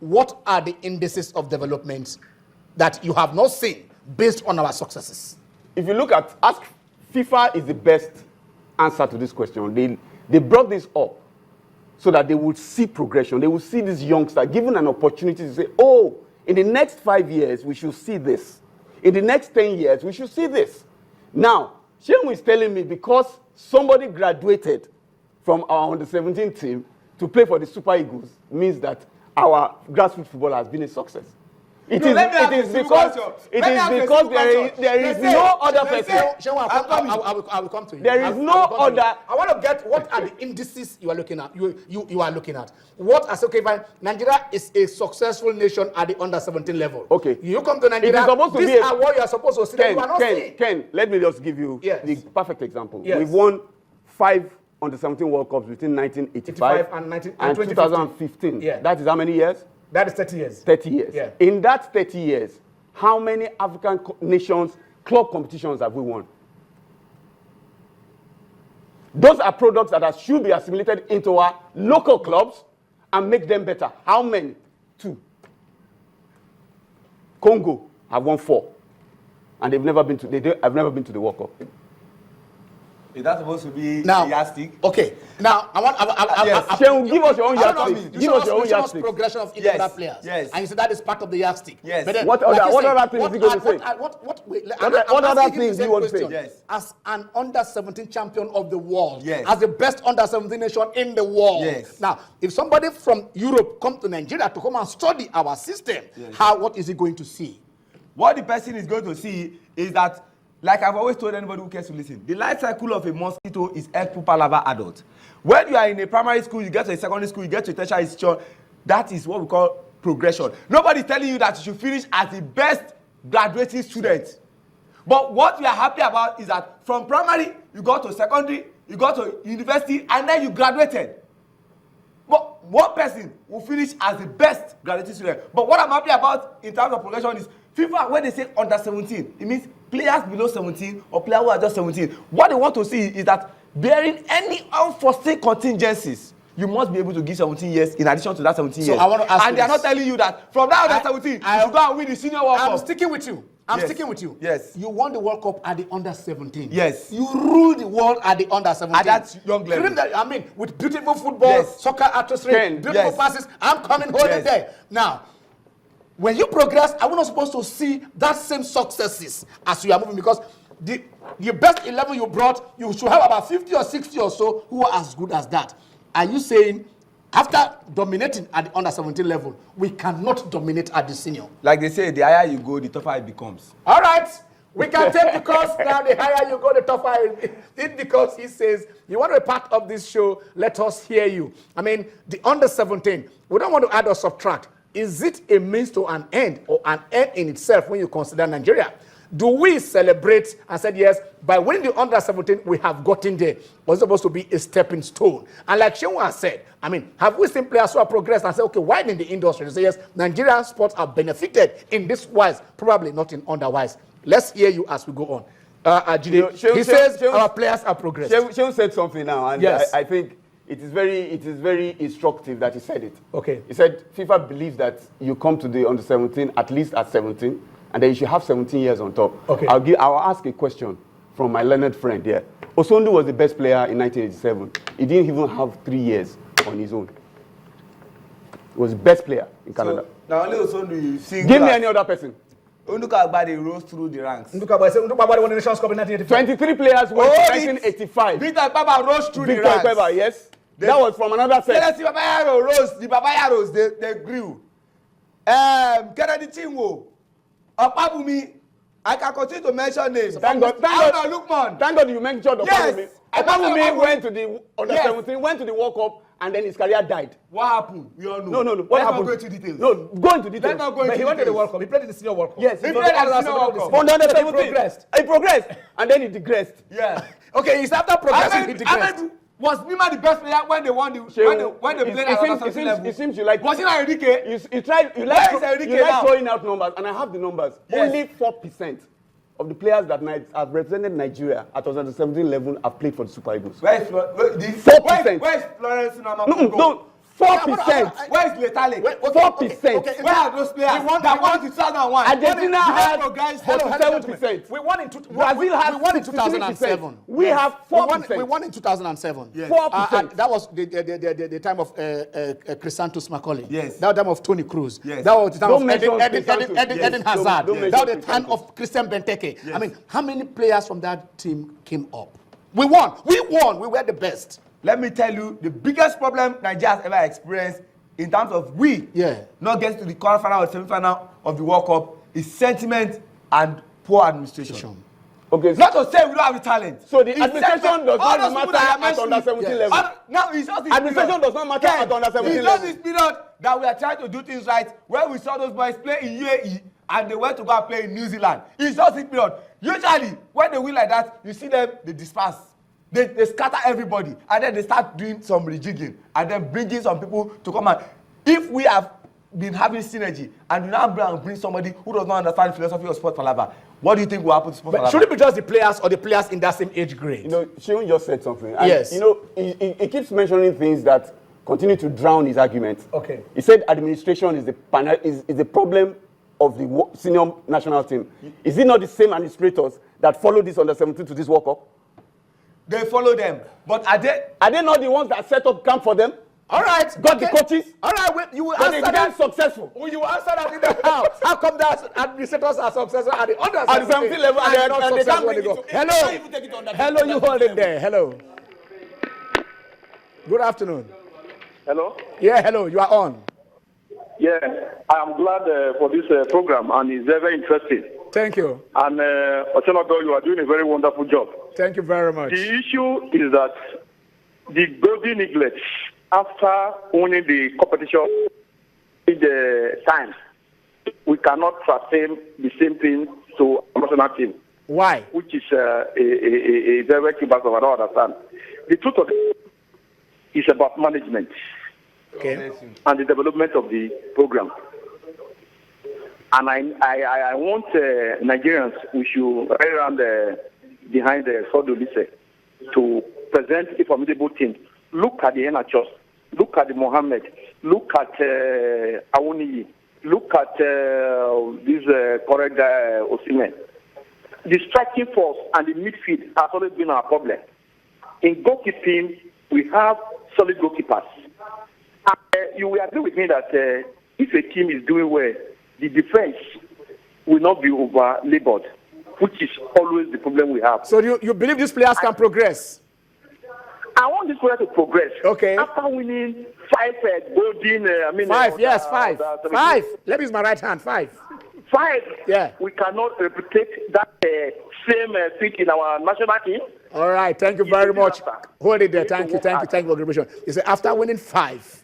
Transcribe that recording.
what are the indices of development that you have not seen based on our successes? If you look at, ask FIFA is the best answer to this question. They brought this up so that they would see progression. They would see these youngsters given an opportunity to say, oh, in the next 5 years, we should see this. In the next 10 years, we should see this. Now, Shehu is telling me because somebody graduated from our under-17 team to play for the Super Eagles means that our grassroots football has been a success. It is because there is no other person. I will come to you. There is no other. I want to get what are the indices you are looking at. You are looking at. What as okay, fine. Nigeria is a successful nation at the under-17 level. Okay. You come to Nigeria. It is supposed to these be are what you are supposed to see. Ken, let me just give you the perfect example. Yes. We've won 5 under-17 World Cups between 1985 and 2015. Yeah. That is how many years? That is 30 years. 30 years. Yeah. In that 30 years, how many African nations club competitions have we won? Those are products that should be assimilated into our local clubs and make them better. How many? 2. Congo have won 4, and they've never been to. I've never been to the World Cup. Is that supposed to be now, a yardstick? Okay. Now, Shehu, give us your own yardstick. Give us your own yardstick. Progression of other players. Yes. And you said that is part of the yardstick. Yes. But then, What other things is he going to say? What other things do you want to say? Yes. As an under-17 champion of the world, yes, as the best under-17 nation in the world. Yes. Now, if somebody from Europe come to Nigeria to come and study our system, yes, what is he going to see? What the person is going to see is that, like I've always told anybody who cares to listen, the life cycle of a mosquito is egg pupa larva adult. When you are in a primary school, you get to a secondary school, you get to a tertiary institution, that is what we call progression. Nobody's telling you that you should finish as the best graduating student. But what we are happy about is that from primary, you go to secondary, you go to university, and then you graduated. But one person will finish as the best graduating student. But what I'm happy about in terms of progression is FIFA, when they say under 17, it means players below 17 or players who are just 17. What they want to see is that bearing any unforeseen contingencies, you must be able to give 17 years in addition to that 17 years. I want to ask and they are not telling you that from now under 17, you should go and win the senior World Cup. I'm sticking with you. Yes. Sticking with you. Yes. You won the World Cup at the under 17. Yes. You ruled the world at the under 17. At that young level. I mean, with beautiful football, yes, soccer artistry, beautiful passes. I'm coming holding there. Now, when you progress, are we not supposed to see that same successes as you are moving? Because the best 11 you brought, you should have about 50 or 60 or so who are as good as that. Are you saying after dominating at the under 17 level, we cannot dominate at the senior? Like they say, the higher you go, the tougher it becomes. All right. We can take the course now. The higher you go, the tougher it becomes. He says, you want to be part of this show, let us hear you. I mean, the under 17, we don't want to add or subtract. Is it a means to an end or an end in itself when you consider Nigeria? Do we celebrate and say, yes, by winning the under 17, we have gotten there? Was supposed to be a stepping stone? And like Shehu has said, I mean, have we seen players who have progressed and say, okay, why in the industry? They say, yes, Nigerian sports are benefited in this wise, probably not in otherwise. Let's hear you as we go on. Jide, he says our players have progressed. Shehu said something now, and yes, I think it is very instructive that he said it. Okay. He said FIFA believes that you come to the under 17 at least at 17, and then you should have 17 years on top. Okay. I'll ask a question from my learned friend here. Osondu was the best player in 1987. He didn't even have 3 years on his own. He was the best player in Canada. So, now only Osondu you see. Give me any other person. Unduka Agbade rose through the ranks. Unduka Agbade won the Nations Cup in 1985. 23 players went in 1985. Victor Ikpeba rose through the ranks. Victor Ikpeba, yes. That was from another set. Kennedy Babayaro rose. The Babayaros, they grew. Kennedy Chinwo, Opabumi. I can continue to mention names. Thank God you mentioned Opabumi. Yes. Opabumi went to the under 17, went to the World Cup, and then his career died. What happened? We all know. No. What happened? Let's not go into details. No, go into details. Let's not go into But he went to the World Cup. He played in the Senior World Cup. Yes, he played in the Senior World Cup. Under 17. He progressed. And then he digressed. Yeah. Okay, he's after progressing, he digressed. Was Nima the best player when they won the when they played at the level? It seems you like. Was it not Enrique? You like throwing out numbers, and I have the numbers. Yes. Only 4% of the players that have represented Nigeria at under 17 level have played for the Super Eagles. Where is 4%? Where is Florence Nama? No. 4%. Where is Letale? 4%. Where are those players that won in 2001? Argentina has Hello, 47%. We won in Brazil has we won in 63%. 2007. We have 4%. We won in 2007. Yes. 4%. That was the time of Chrysanthus Macaulay. Yes. That was the time of Tony Cruz. Yes. That was the time Don't of mention Eden Chrysanthus. Hazard. Don't That mention was the time Chrysanthus. of Christian Benteke. Yes. I mean, how many players from that team came up? We won. We won. We were the best. Let me tell you, the biggest problem Nigeria has ever experienced in terms of not getting to the quarterfinal or semi-final of the World Cup is sentiment and poor administration. Okay, It's not to say we don't have the talent. so the It's administration sentiment. does All not those people matter that are at under 17 mentioning- level. Now it's just this Administration period. does not matter at under 17 It's level. just this period that we are trying to do things right, where we saw those boys play in UAE and they went to go and play in New Zealand. It's just this period. Usually, when they win like that, you see them, they disperse. They scatter everybody, and then they start doing some rejigging, and then bringing some people to come and. If we have been having synergy, and you now bring somebody who does not understand the philosophy of Sport Palava, what do you think will happen to Sport Palava? Should it be just the players or the players in that same age grade? You know, Sheon just said something. And, Yes. You know, he keeps mentioning things that continue to drown his argument. Okay. He said administration is the problem of the senior national team. Is it not the same administrators that followed this under 17 to this World Cup? They follow them, but are they not the ones that set up camp for them? All right. Got the coaches? All right. Wait, you will But they answer became that. successful. Will you answer that in the house? How come that administrators are successful at the under At the 17 level, and they're they- not and they successful can't when they bring go? it to- they can't even take it to under- Hello, you hold it there. Hello. Good afternoon. Hello? Yeah, hello. You are on. Yeah, I'm glad for this program, and it's very, very interesting. Thank you. And Ochonodo, you are doing a very wonderful job. Thank you very much. The issue is that the Golden Eaglets, after winning the competition in the time, we cannot sustain the same thing to a national team, Why? which is a very, very key part of I don't understand. The truth of it is about management Okay. and the development of the program. And I want Nigerians, we should ride around behind the Sodolise to present a formidable team. Look at the Enachos, look at the Mohammed, look at Awoniyi, look at this correct guy Osimhen. The striking force and the midfield has always been our problem. In goalkeeping, we have solid goalkeepers. And, you will agree with me that if a team is doing well, the defense will not be over-labored, which is always the problem we have. So you believe these players can progress? I want this player to progress. Okay. After winning 5 golden, Five, yes, five. 5. Let me use my right hand. 5. 5. Yeah. We cannot replicate that same feat in our national team. All right. Thank you It's very a much. disaster. Hold it there. It's Thank a you. Thank you. work Thank you for your contribution. You say after winning 5,